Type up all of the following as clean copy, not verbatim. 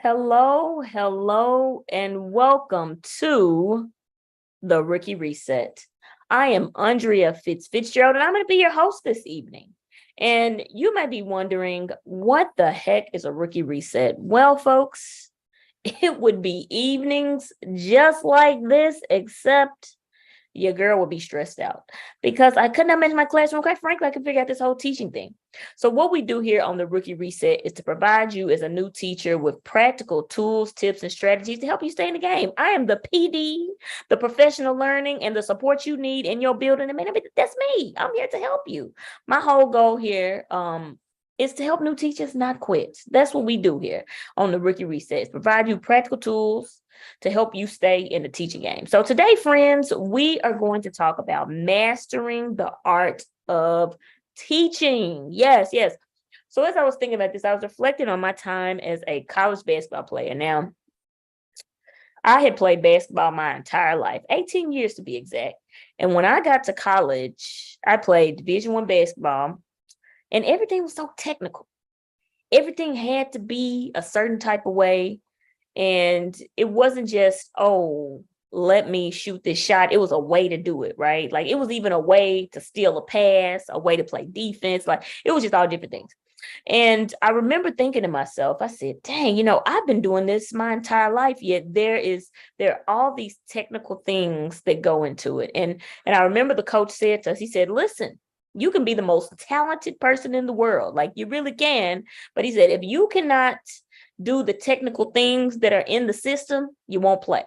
Hello, and welcome to the Rookie Reset. I am Andrea Fitzgerald, and I'm going to be your host this evening. And you might be wondering, what the heck is a Rookie Reset? Well, folks, it would be evenings just like this, except your girl would be stressed out because I could not manage my classroom. Quite frankly, I could figure out this whole teaching thing. So what we do here on the Rookie Reset is to provide you as a new teacher with practical tools, tips, and strategies to help you stay in the game. I am the PD, the professional learning, and the support you need in your building. I mean, that's me. I'm here to help you. My whole goal here is to help new teachers not quit. That's what we do here on the Rookie Reset. Provide you practical tools to help you stay in the teaching game. So today, friends, we are going to talk about mastering the art of teaching. Yes. So as I was thinking about this, I was reflecting on my time as a college basketball player. Now, I had played basketball my entire life, 18 years to be exact. And when I got to college, I played Division I basketball, and everything was so technical. Everything had to be a certain type of way. And it wasn't just, oh, let me shoot this shot. It was a way to do it, right? Like it was even a way to steal a pass, a way to play defense. Like it was just all different things. And I remember thinking to myself, I said, dang, I've been doing this my entire life, yet there are all these technical things that go into it. And I remember the coach said to us, he said, listen, you can be the most talented person in the world. Like you really can. But he said, if you cannot do the technical things that are in the system, you won't play.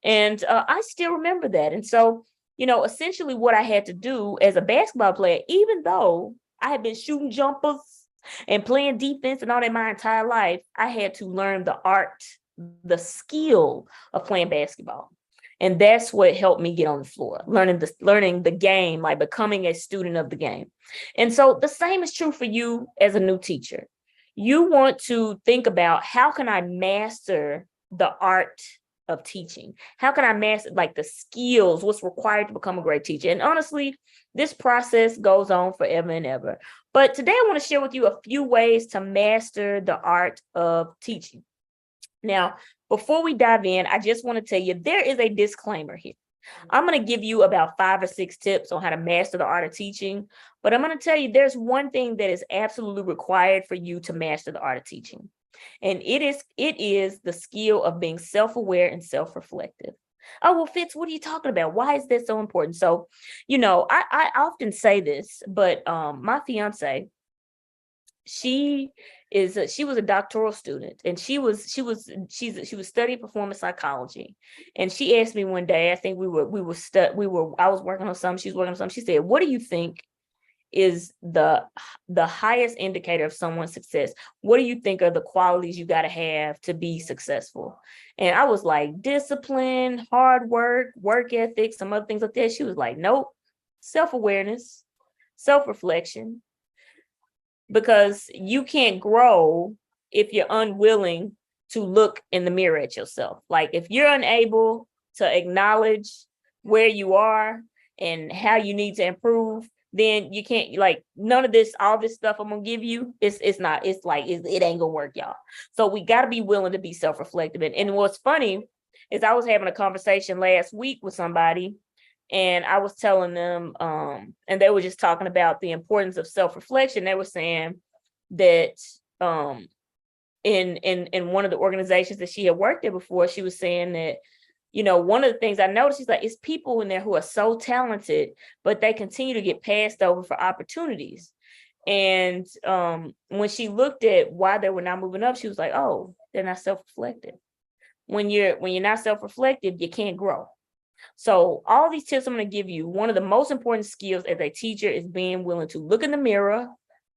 And I still remember that. And so, essentially what I had to do as a basketball player, even though I had been shooting jumpers and playing defense and all that my entire life, I had to learn the art, the skill of playing basketball. And that's what helped me get on the floor, learning the game, like becoming a student of the game. And so the same is true for you as a new teacher. You want to think about, how can I master the art of teaching? How can I master like the skills, what's required to become a great teacher? And honestly, this process goes on forever and ever. But today I want to share with you a few ways to master the art of teaching. Now, before we dive in, I just want to tell you there is a disclaimer here. I'm going to give you about 5 or 6 tips on how to master the art of teaching, but I'm going to tell you there's one thing that is absolutely required for you to master the art of teaching. And it is the skill of being self-aware and self-reflective. Oh, well, Fitz, what are you talking about? Why is this so important? So, I often say this, but my fiance, she was a doctoral student, and she was studying performance psychology. And she asked me one day, I think I was working on something, she was working on something. She said, what do you think is the highest indicator of someone's success? What do you think are the qualities you got to have to be successful? And I was like, discipline, hard work ethic, some other things like that. She was like, nope, self-awareness, self-reflection, because you can't grow if you're unwilling to look in the mirror at yourself. Like if you're unable to acknowledge where you are and how you need to improve, then you can't, like, none of this, all this stuff I'm gonna give you, it ain't gonna work, y'all. So we got to be willing to be self-reflective. And what's funny is I was having a conversation last week with somebody, and I was telling them, and they were just talking about the importance of self-reflection. They were saying that in one of the organizations that she had worked at before, she was saying that, one of the things I noticed, she's like, it's people in there who are so talented, but they continue to get passed over for opportunities. And when she looked at why they were not moving up, she was like, oh, they're not self-reflective. When you're not self-reflective, you can't grow. So all these tips I'm going to give you, one of the most important skills as a teacher is being willing to look in the mirror,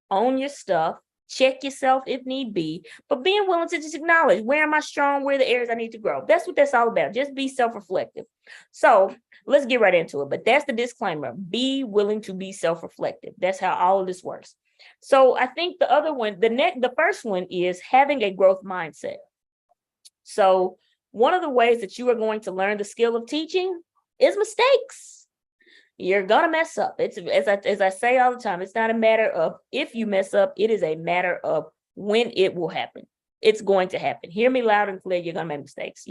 own your stuff, check yourself if need be, but being willing to just acknowledge, where am I strong, where are the areas I need to grow. That's what that's all about. Just be self-reflective. So let's get right into it. But that's the disclaimer. Be willing to be self-reflective. That's how all of this works. So I think the other one, the first one is having a growth mindset. So one of the ways that you are going to learn the skill of teaching is mistakes. You're gonna mess up. It's as I say all the time, it's not a matter of if you mess up, it is a matter of when it will happen. it's going to happen. Hear me loud and clear. You're going to make mistakes.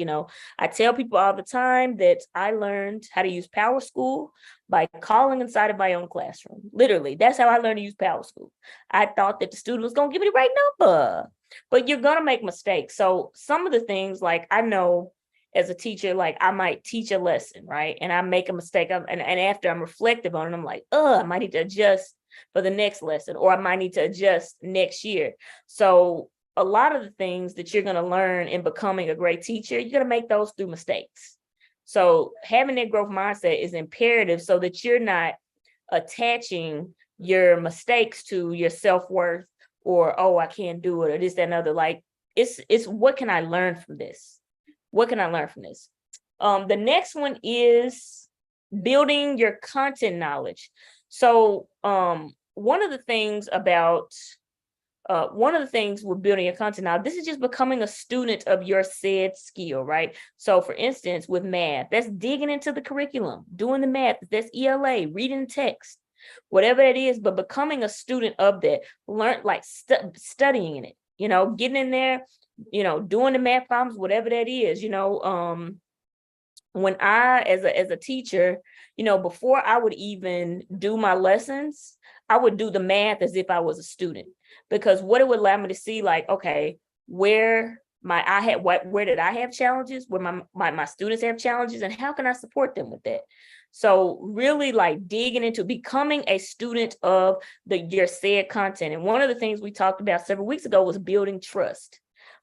I tell people all the time that I learned how to use PowerSchool by calling inside of my own classroom. Literally, that's how I learned to use PowerSchool. I thought that the student was going to give me the right number, but you're going to make mistakes. So some of the things, like, I know as a teacher, like, I might teach a lesson, right? And I make a mistake. And after I'm reflective on it, I'm like, I might need to adjust for the next lesson, or I might need to adjust next year. So a lot of the things that you're going to learn in becoming a great teacher, you're going to make those through mistakes. So having that growth mindset is imperative so that you're not attaching your mistakes to your self-worth, or, I can't do it, or this, that, and other. Like, it's what can I learn from this? What can I learn from this? The next one is building your content knowledge. So one of the things with building your content now, this is just becoming a student of your said skill, right? So for instance, with math, that's digging into the curriculum, doing the math, that's ELA, reading text, whatever it is, but becoming a student of that, studying it, getting in there, doing the math problems, whatever that is, when I, as a teacher, before I would even do my lessons, I would do the math as if I was a student, because what it would allow me to see, like, okay, where did I have challenges, where my students have challenges, and how can I support them with that? So really, like, digging into becoming a student of your said content. And one of the things we talked about several weeks ago was building trust.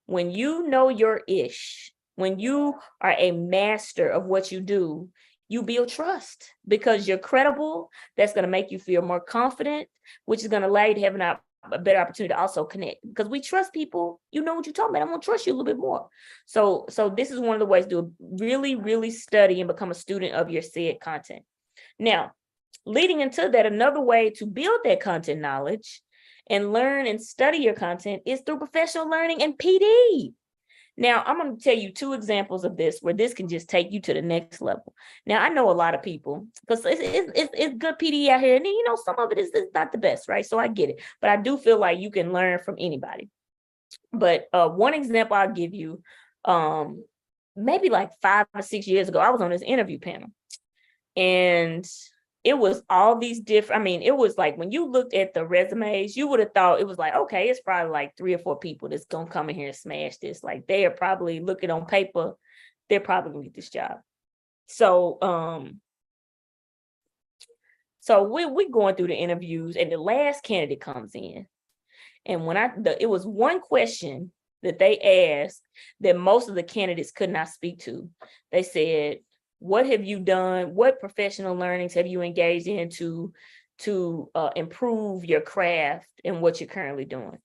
When you know your ish, when you are a master of what you do, you build trust because you're credible. That's going to make you feel more confident, which is going to allow you to have a better opportunity to also connect, because we trust people. You know what you're talking about. I'm going to trust you a little bit more. So this is one of the ways to really, really study and become a student of your said content. Now, leading into that, another way to build that content knowledge and learn and study your content is through professional learning and PD. Now, I'm going to tell you 2 examples of this where this can just take you to the next level. Now, I know a lot of people, because it's good PD out here, and some of it is not the best, right? So I get it, but I do feel like you can learn from anybody. But one example I'll give you, maybe like 5 or 6 years ago, I was on this interview panel, and it was all these different, it was like, when you looked at the resumes, you would have thought it was like, okay, it's probably like 3 or 4 people that's going to come in here and smash this. Like, they are probably looking on paper, they're probably going to get this job. So, we're going through the interviews, and the last candidate comes in. And it was one question that they asked that most of the candidates could not speak to. They said, what have you done? What professional learnings have you engaged in to improve your craft and what you're currently doing?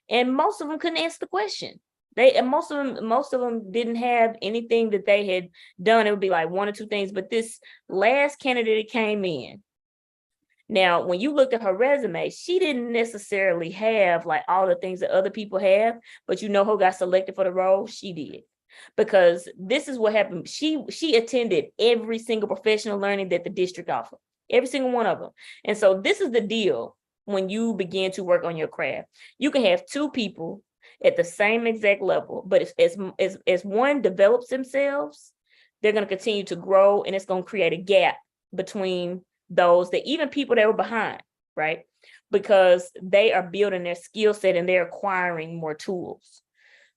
And most of them couldn't answer the question. Most of them didn't have anything that they had done. It would be like 1 or 2 things. But this last candidate came in. Now, when you looked at her resume, she didn't necessarily have like all the things that other people have, but who got selected for the role? She did. Because this is what happened. She attended every single professional learning that the district offered, every single one of them. And so this is the deal. When you begin to work on your craft, you can have 2 people at the same exact level, but as one develops themselves, they're going to continue to grow, and it's going to create a gap between those, that even people that were behind, right? Because they are building their skill set and they're acquiring more tools.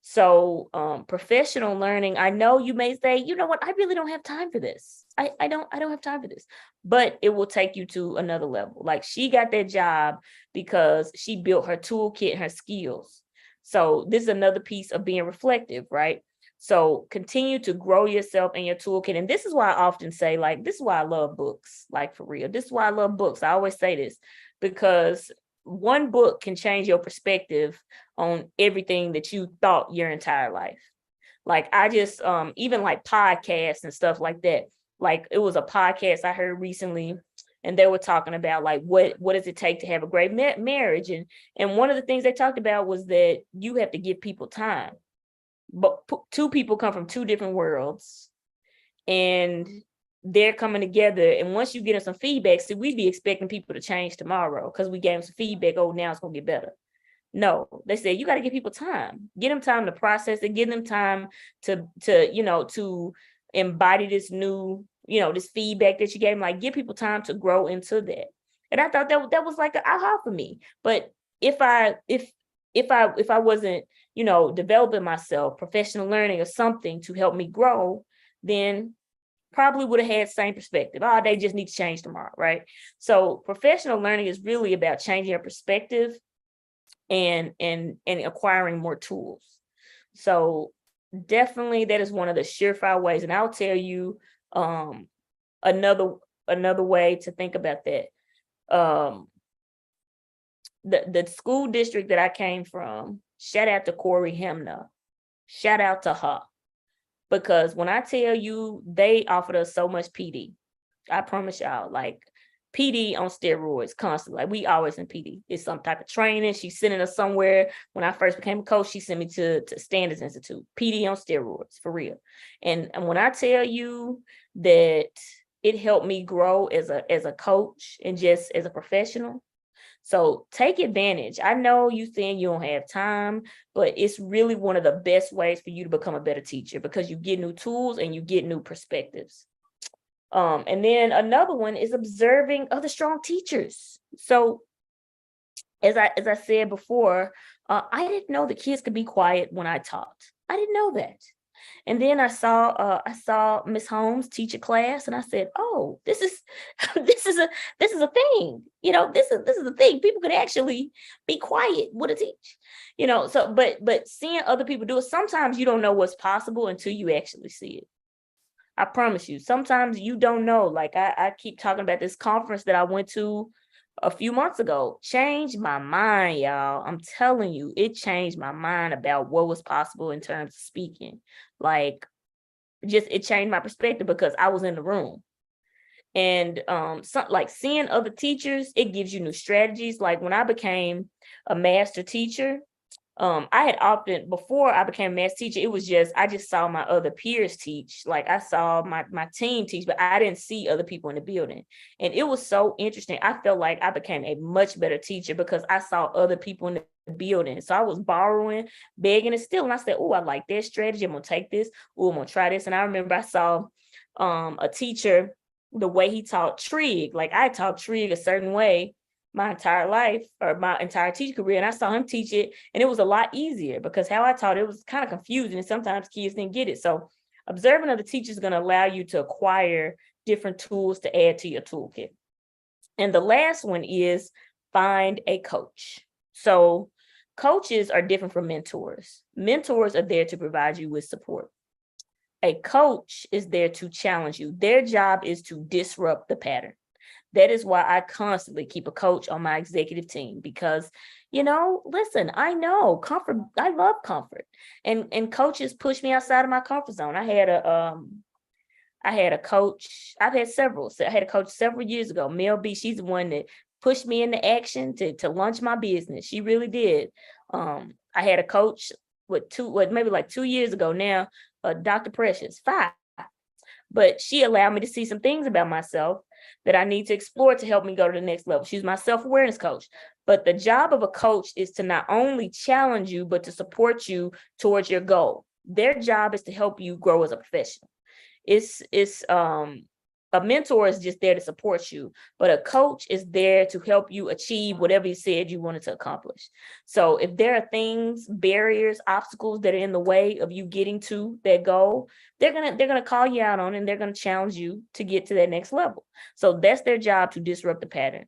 So professional learning, I know you may say, you know what, I really don't have time for this. I don't have time for this, but it will take you to another level. Like, she got that job because she built her toolkit, her skills. So this is another piece of being reflective, right? So continue to grow yourself and your toolkit. And this is why I often say, like, this is why I love books, like, for real. This is why I love books. I always say this, because one book can change your perspective on everything that you thought your entire life. Like, I just, even like podcasts and stuff like that. Like, it was a podcast I heard recently, and they were talking about like, what does it take to have a great marriage? And one of the things they talked about was that you have to give people time. But 2 people come from 2 different worlds, and they're coming together. And once you get them some feedback, see, we'd be expecting people to change tomorrow because we gave them some feedback. Oh, now it's going to get better. No, they said you got to give people time. Get them time to process it. Give them time to to embody this new, this feedback that you gave them. Like, give people time to grow into that. And I thought that was like an aha for me. But if I wasn't, developing myself, professional learning or something to help me grow, then probably would have had the same perspective. Oh, they just need to change tomorrow, right? So professional learning is really about changing your perspective and acquiring more tools. So definitely that is one of the surefire ways. And I'll tell you another way to think about that. The school district that I came from, shout out to Corey Hemna. Shout out to her. Because when I tell you, they offered us so much PD. I promise y'all, like, PD on steroids constantly. Like, we always in PD. It's some type of training. She's sending us somewhere. When I first became a coach, she sent me to Standards Institute. PD on steroids, for real. And when I tell you that it helped me grow as a coach and just as a professional, so take advantage. I know you saying you don't have time, but it's really one of the best ways for you to become a better teacher, because you get new tools and you get new perspectives. And then another one is observing other strong teachers. So as I said before, I didn't know the kids could be quiet when I taught. I didn't know that. And then I saw Miss Holmes teach a class, and I said, "Oh, this is this is a thing. This is a thing. People could actually be quiet with a teach. So but seeing other people do it, sometimes you don't know what's possible until you actually see it. I promise you. Sometimes you don't know. Like I keep talking about this conference that I went to a few months ago. Changed my mind, y'all. I'm telling you, it changed my mind about what was possible in terms of speaking. Like, just it changed my perspective because I was in the room. And like seeing other teachers, it gives you new strategies. Like when I became a master teacher, I had often, before I became a math teacher, it was I just saw my other peers teach. Like I saw my team teach, but I didn't see other people in the building. And it was so interesting. I felt like I became a much better teacher because I saw other people in the building. So I was borrowing, begging, and stealing. I said, "Oh, I like this strategy. I'm gonna take this. Oh, I'm gonna try this." And I remember I saw a teacher, the way he taught trig. Like I taught trig a certain way my entire life, or my entire teaching career, and I saw him teach it, and it was a lot easier because how I taught it was kind of confusing, and sometimes kids didn't get it. So observing other teachers is going to allow you to acquire different tools to add to your toolkit. And the last one is find a coach. So coaches are different from mentors. Mentors are there to provide you with support. A coach is there to challenge you. Their job is to disrupt the pattern. That is why I constantly keep a coach on my executive team, because, listen, I know comfort. I love comfort, and coaches push me outside of my comfort zone. I had a coach. I've had several. So I had a coach several years ago, Mel B. She's the one that pushed me into action to launch my business. She really did. I had a coach maybe like 2 years ago now, Dr. Precious, 5. But she allowed me to see some things about myself that I need to explore to help me go to the next level. She's my self-awareness coach. But the job of a coach is to not only challenge you, but to support you towards your goal. Their job is to help you grow as a professional. It's a mentor is just there to support you, but a coach is there to help you achieve whatever you said you wanted to accomplish. So if there are things, barriers, obstacles that are in the way of you getting to that goal, they're gonna call you out on, and they're gonna challenge you to get to that next level. So that's their job, to disrupt the pattern.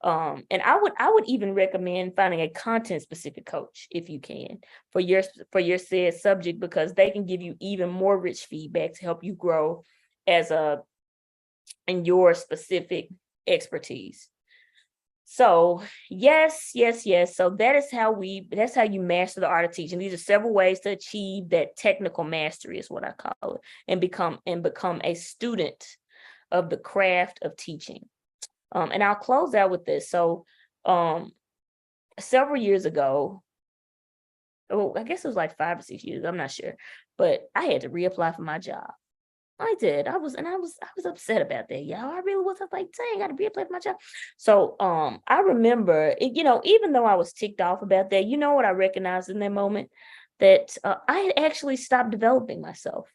And I would even recommend finding a content specific coach if you can for your said subject, because they can give you even more rich feedback to help you grow in your specific expertise. So yes. So that's how you master the art of teaching. These are several ways to achieve that technical mastery, is what I call it, and become a student of the craft of teaching. And I'll close out with this. So several years ago, I guess it was like 5 or 6 years, I'm not sure, but I had to reapply for my job. I did. I was upset about that, y'all. I really was. I was like, dang, I got to be a play for my job. So I remember it, even though I was ticked off about that, you know what I recognized in that moment? That I had actually stopped developing myself.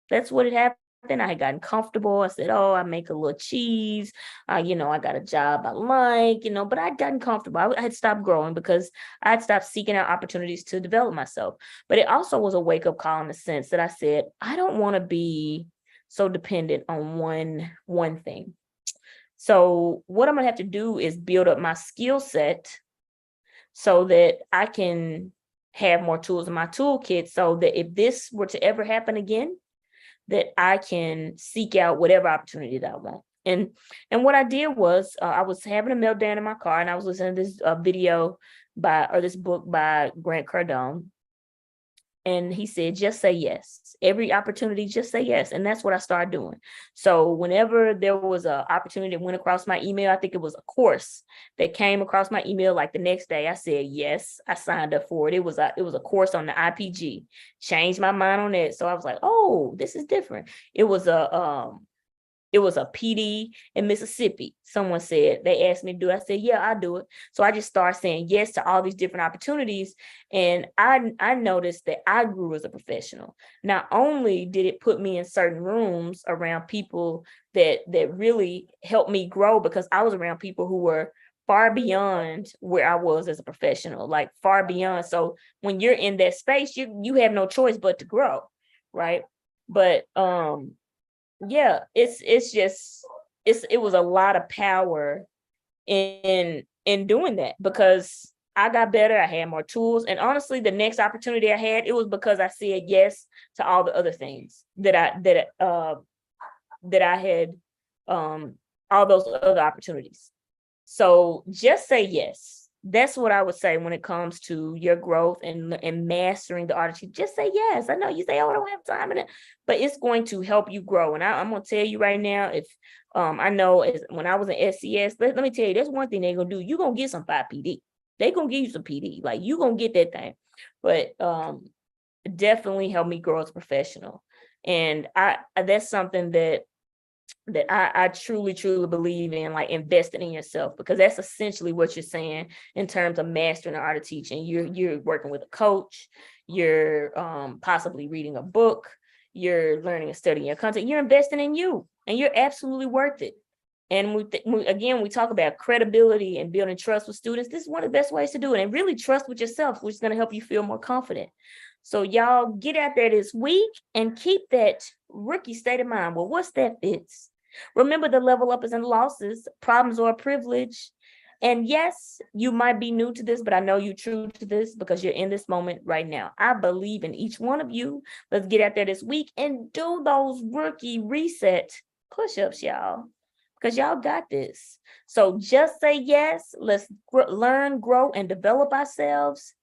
That's what had happened. I had gotten comfortable. I said, oh, I make a little cheese. I got a job I like, but I'd gotten comfortable. I had stopped growing because I had stopped seeking out opportunities to develop myself. But it also was a wake up call in the sense that I said, I don't want to be so dependent on one thing. So what I'm gonna have to do is build up my skill set so that I can have more tools in my toolkit so that if this were to ever happen again, that I can seek out whatever opportunity that I want. And what I did was I was having a meltdown in my car and I was listening to this this book by Grant Cardone. And he said, just say yes. Every opportunity, just say yes. And that's what I started doing. So whenever there was an opportunity that went across my email, I think it was a course that came across my email like the next day, I said, yes, I signed up for it. It was a course on the IPG. Changed my mind on it. So I was like, oh, this is different. It was a PD in Mississippi. Someone said, they asked me to do it. I said, yeah, I'll do it. So I just started saying yes to all these different opportunities. And I noticed that I grew as a professional. Not only did it put me in certain rooms around people that really helped me grow, because I was around people who were far beyond where I was as a professional, like far beyond. So when you're in that space, you have no choice but to grow, right? But yeah, it was a lot of power in doing that, because I got better, I had more tools, and honestly the next opportunity I had, it was because I said yes to all the other things that I had, um all those other opportunities. So just say yes. That's what I would say when it comes to your growth and mastering the art. Just say yes. I know you say, "Oh, I don't have time," but it's going to help you grow. And I'm gonna tell you right now, if I know when I was in SCS, let me tell you, that's one thing they're gonna do. You're gonna get some 5 PD. They're gonna give you some PD. Like, you gonna get that thing. But definitely helped me grow as a professional. And I that's something that I truly, truly believe in, like investing in yourself, because that's essentially what you're saying in terms of mastering the art of teaching. You're working with a coach, you're possibly reading a book, you're learning and studying your content, you're investing in you, and you're absolutely worth it. And we talk about credibility and building trust with students. This is one of the best ways to do it, and really trust with yourself, which is going to help you feel more confident. So y'all get out there this week and keep that rookie state of mind. Well, what's that, Fitz? Remember, the level up is in losses, problems are a privilege. And yes, you might be new to this, but I know you're true to this because you're in this moment right now. I believe in each one of you. Let's get out there this week and do those rookie reset push-ups, y'all, because y'all got this. So just say yes. Let's learn, grow, and develop ourselves.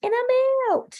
And I'm out.